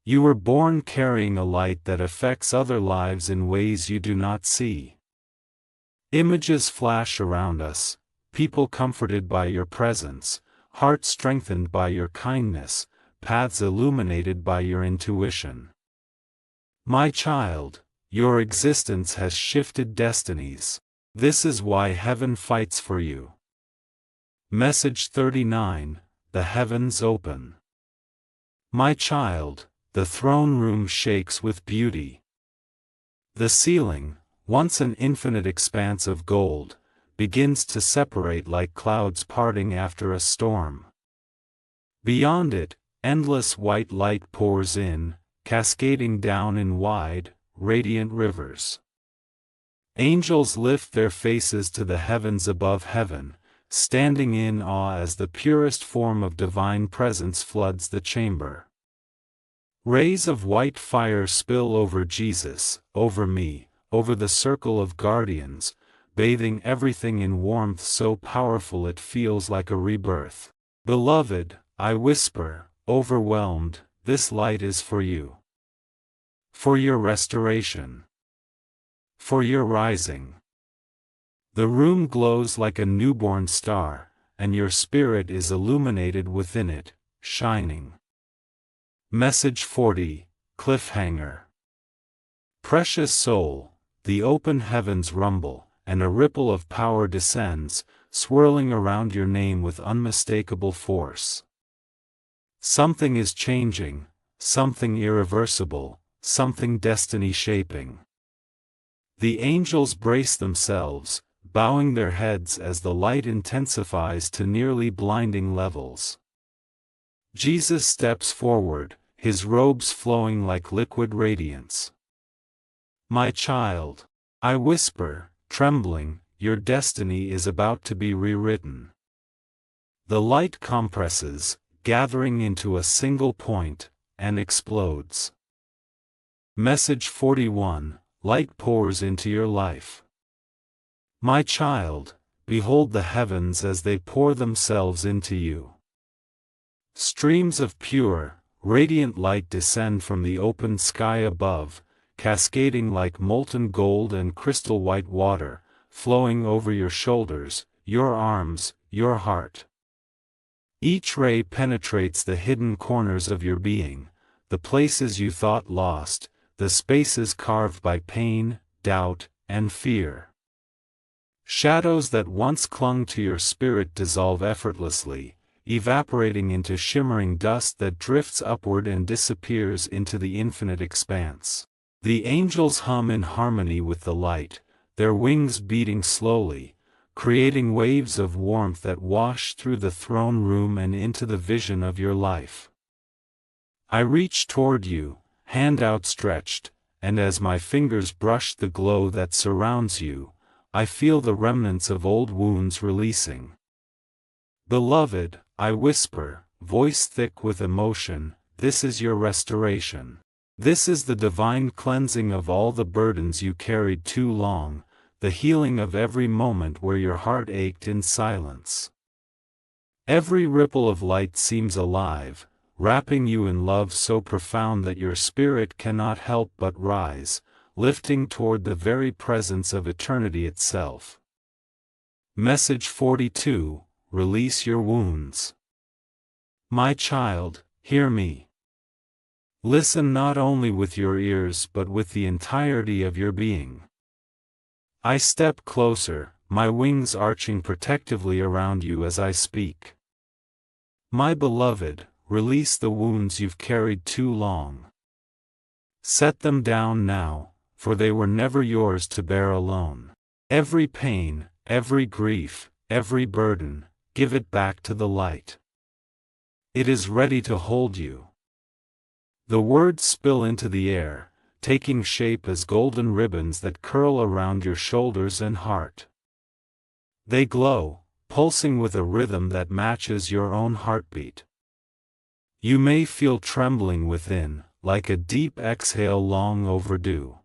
You were born carrying a light that affects other lives in ways you do not see. Images flash around us, people comforted by your presence, hearts strengthened by your kindness, paths illuminated by your intuition. My child, your existence has shifted destinies. This is why heaven fights for you. Message 39, The Heavens Open. My child, the throne room shakes with beauty. The ceiling, once an infinite expanse of gold, begins to separate like clouds parting after a storm. Beyond it, endless white light pours in, cascading down in wide, radiant rivers. Angels lift their faces to the heavens above heaven, standing in awe as the purest form of divine presence floods the chamber. Rays of white fire spill over Jesus, over me, over the circle of guardians, bathing everything in warmth so powerful it feels like a rebirth. Beloved, I whisper, overwhelmed, this light is for you. For your restoration. For your rising. The room glows like a newborn star, and your spirit is illuminated within it, shining. Message 40, Cliffhanger. Precious soul, the open heavens rumble, and a ripple of power descends, swirling around your name with unmistakable force. Something is changing, something irreversible, something destiny-shaping. The angels brace themselves, bowing their heads as the light intensifies to nearly blinding levels. Jesus steps forward, his robes flowing like liquid radiance. My child, I whisper, trembling, your destiny is about to be rewritten. The light compresses, gathering into a single point, and explodes. Message 41, Light pours into your life. My child, behold the heavens as they pour themselves into you. Streams of pure, radiant light descend from the open sky above, cascading like molten gold and crystal white water, flowing over your shoulders, your arms, your heart. Each ray penetrates the hidden corners of your being, the places you thought lost, the spaces carved by pain, doubt, and fear. Shadows that once clung to your spirit dissolve effortlessly, evaporating into shimmering dust that drifts upward and disappears into the infinite expanse. The angels hum in harmony with the light, their wings beating slowly, creating waves of warmth that wash through the throne room and into the vision of your life. I reach toward you, hand outstretched, and as my fingers brush the glow that surrounds you, I feel the remnants of old wounds releasing. Beloved, I whisper, voice thick with emotion, this is your restoration. This is the divine cleansing of all the burdens you carried too long, the healing of every moment where your heart ached in silence. Every ripple of light seems alive, wrapping you in love so profound that your spirit cannot help but rise, lifting toward the very presence of eternity itself. Message 42, Release your wounds. My child, hear me. Listen not only with your ears but with the entirety of your being. I step closer, my wings arching protectively around you as I speak. My beloved, release the wounds you've carried too long. Set them down now, for they were never yours to bear alone. Every pain, every grief, every burden, give it back to the light. It is ready to hold you. The words spill into the air, taking shape as golden ribbons that curl around your shoulders and heart. They glow, pulsing with a rhythm that matches your own heartbeat. You may feel trembling within, like a deep exhale long overdue.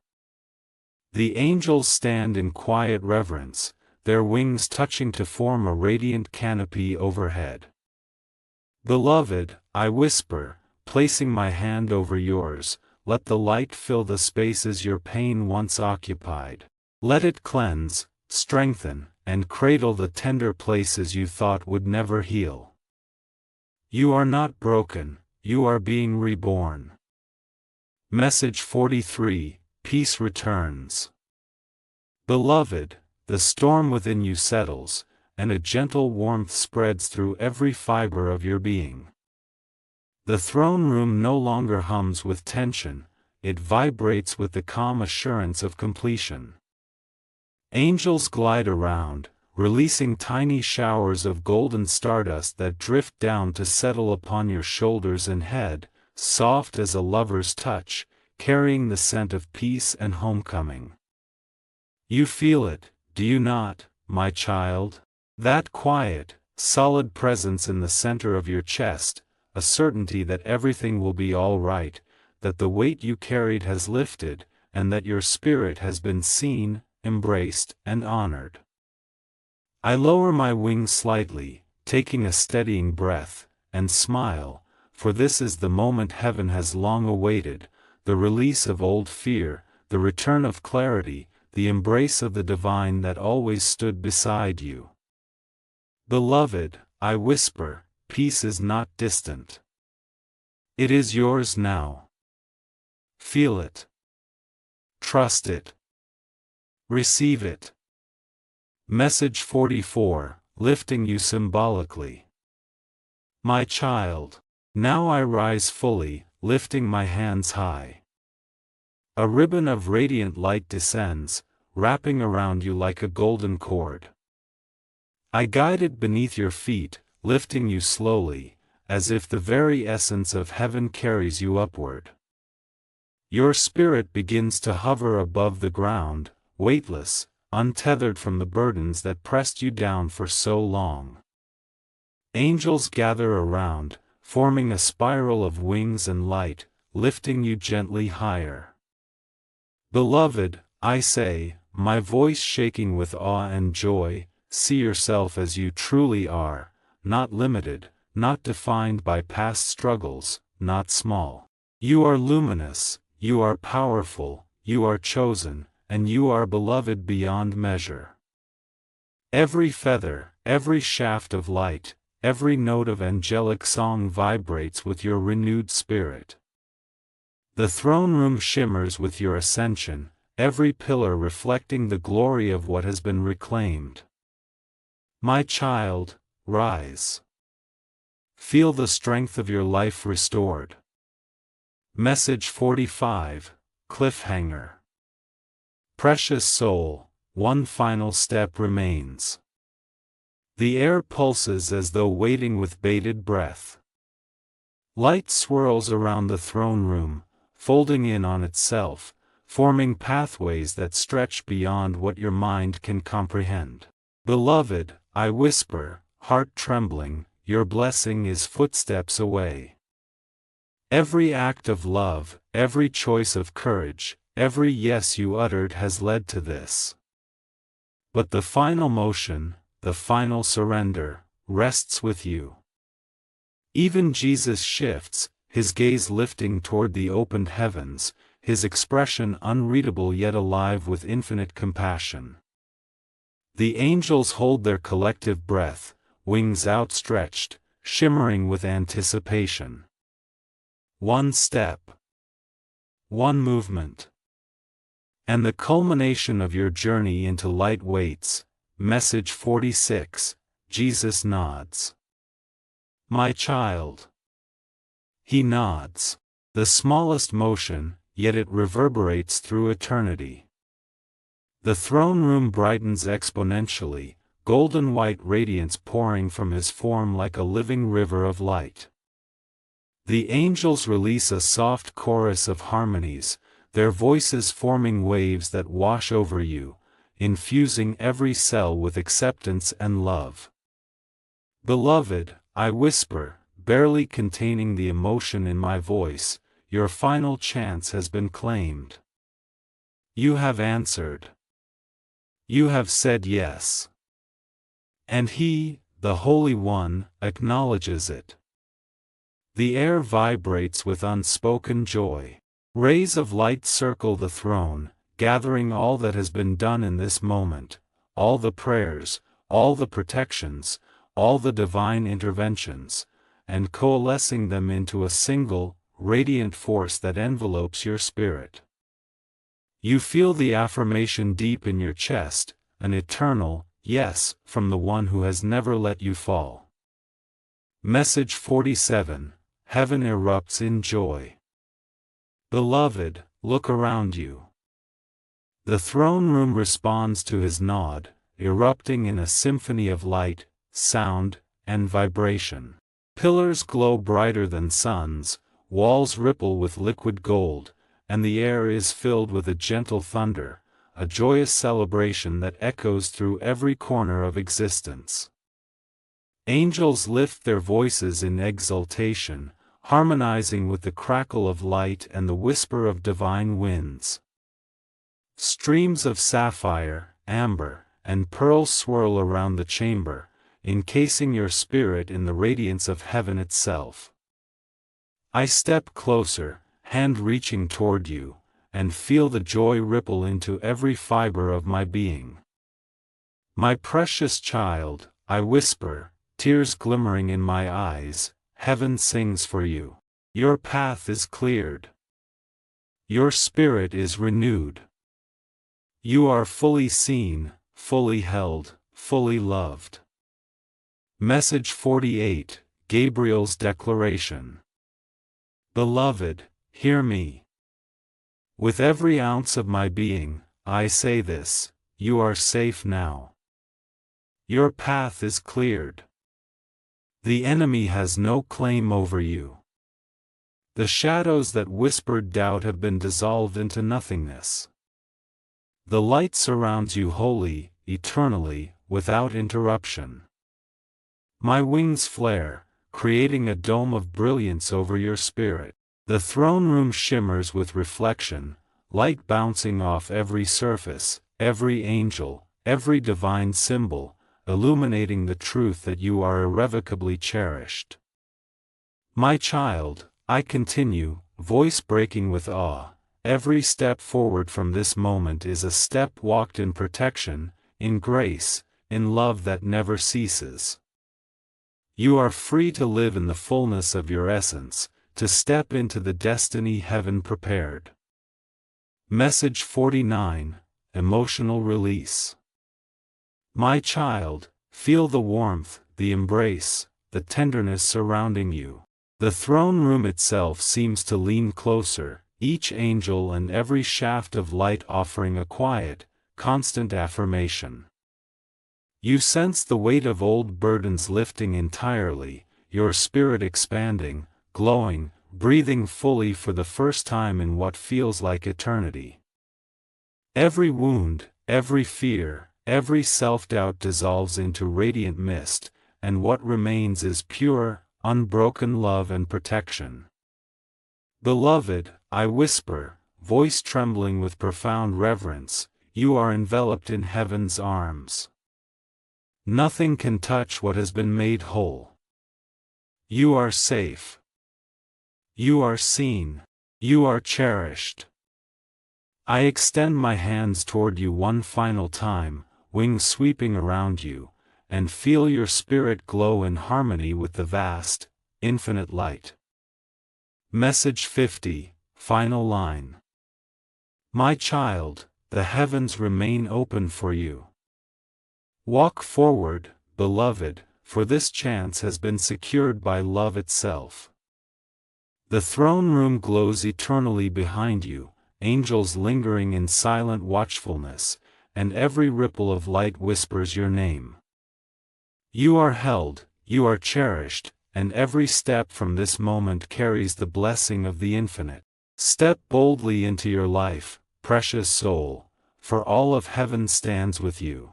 The angels stand in quiet reverence, their wings touching to form a radiant canopy overhead. Beloved, I whisper, placing my hand over yours, let the light fill the spaces your pain once occupied. Let it cleanse, strengthen, and cradle the tender places you thought would never heal. You are not broken, you are being reborn. Message 43, Peace returns. Beloved, the storm within you settles, and a gentle warmth spreads through every fiber of your being. The throne room no longer hums with tension, it vibrates with the calm assurance of completion. Angels glide around, releasing tiny showers of golden stardust that drift down to settle upon your shoulders and head, soft as a lover's touch, carrying the scent of peace and homecoming. You feel it, do you not, my child? That quiet, solid presence in the center of your chest, a certainty that everything will be all right, that the weight you carried has lifted, and that your spirit has been seen, embraced, and honored. I lower my wings slightly, taking a steadying breath, and smile, for this is the moment heaven has long awaited, the release of old fear, the return of clarity, the embrace of the divine that always stood beside you. Beloved, I whisper, peace is not distant. It is yours now. Feel it. Trust it. Receive it. Message 44, lifting you symbolically. My child, now I rise fully, lifting my hands high. A ribbon of radiant light descends, wrapping around you like a golden cord. I guide it beneath your feet, lifting you slowly, as if the very essence of heaven carries you upward. Your spirit begins to hover above the ground, weightless, untethered from the burdens that pressed you down for so long. Angels gather around, forming a spiral of wings and light, lifting you gently higher. Beloved, I say, my voice shaking with awe and joy, see yourself as you truly are, not limited, not defined by past struggles, not small. You are luminous, you are powerful, you are chosen, and you are beloved beyond measure. Every feather, every shaft of light, every note of angelic song vibrates with your renewed spirit. The throne room shimmers with your ascension, every pillar reflecting the glory of what has been reclaimed. My child, rise. Feel the strength of your life restored. Message 45, Cliffhanger. Precious soul, one final step remains. The air pulses as though waiting with bated breath. Light swirls around the throne room, folding in on itself, forming pathways that stretch beyond what your mind can comprehend. Beloved, I whisper, heart trembling, your blessing is footsteps away. Every act of love, every choice of courage, every yes you uttered has led to this. But the final motion, the final surrender, rests with you. Even Jesus shifts, his gaze lifting toward the opened heavens, his expression unreadable yet alive with infinite compassion. The angels hold their collective breath, wings outstretched, shimmering with anticipation. One step. One movement. And the culmination of your journey into light waits. Message 46, Jesus nods. My child. He nods. The smallest motion, yet it reverberates through eternity. The throne room brightens exponentially, golden white radiance pouring from his form like a living river of light. The angels release a soft chorus of harmonies, their voices forming waves that wash over you, infusing every cell with acceptance and love. Beloved, I whisper, barely containing the emotion in my voice, your final chance has been claimed. You have answered. You have said yes. And He, the Holy One, acknowledges it. The air vibrates with unspoken joy. Rays of light circle the throne, gathering all that has been done in this moment, all the prayers, all the protections, all the divine interventions, and coalescing them into a single, radiant force that envelopes your spirit. You feel the affirmation deep in your chest, an eternal yes from the one who has never let you fall. Message 47, heaven erupts in joy. Beloved, look around you. The throne room responds to his nod, erupting in a symphony of light, sound, and vibration. Pillars glow brighter than suns, walls ripple with liquid gold, and the air is filled with a gentle thunder, a joyous celebration that echoes through every corner of existence. Angels lift their voices in exultation, harmonizing with the crackle of light and the whisper of divine winds. Streams of sapphire, amber, and pearl swirl around the chamber, encasing your spirit in the radiance of heaven itself. I step closer, hand reaching toward you, and feel the joy ripple into every fiber of my being. My precious child, I whisper, tears glimmering in my eyes, heaven sings for you. Your path is cleared. Your spirit is renewed. You are fully seen, fully held, fully loved. Message 48, Gabriel's Declaration. Beloved, hear me. With every ounce of my being, I say this: you are safe now. Your path is cleared. The enemy has no claim over you. The shadows that whispered doubt have been dissolved into nothingness. The light surrounds you wholly, eternally, without interruption. My wings flare, creating a dome of brilliance over your spirit. The throne room shimmers with reflection, light bouncing off every surface, every angel, every divine symbol, illuminating the truth that you are irrevocably cherished. My child, I continue, voice breaking with awe, every step forward from this moment is a step walked in protection, in grace, in love that never ceases. You are free to live in the fullness of your essence, to step into the destiny heaven prepared. Message 49, Emotional Release. My child, feel the warmth, the embrace, the tenderness surrounding you. The throne room itself seems to lean closer, each angel and every shaft of light offering a quiet, constant affirmation. You sense the weight of old burdens lifting entirely, your spirit expanding, glowing, breathing fully for the first time in what feels like eternity. Every wound, every fear, every self-doubt dissolves into radiant mist, and what remains is pure, unbroken love and protection. Beloved, I whisper, voice trembling with profound reverence, you are enveloped in heaven's arms. Nothing can touch what has been made whole. You are safe. You are seen. You are cherished. I extend my hands toward you one final time, wings sweeping around you, and feel your spirit glow in harmony with the vast, infinite light. Message 50, Final Line. My child, the heavens remain open for you. Walk forward, beloved, for this chance has been secured by love itself. The throne room glows eternally behind you, angels lingering in silent watchfulness, and every ripple of light whispers your name. You are held, you are cherished, and every step from this moment carries the blessing of the infinite. Step boldly into your life, precious soul, for all of heaven stands with you.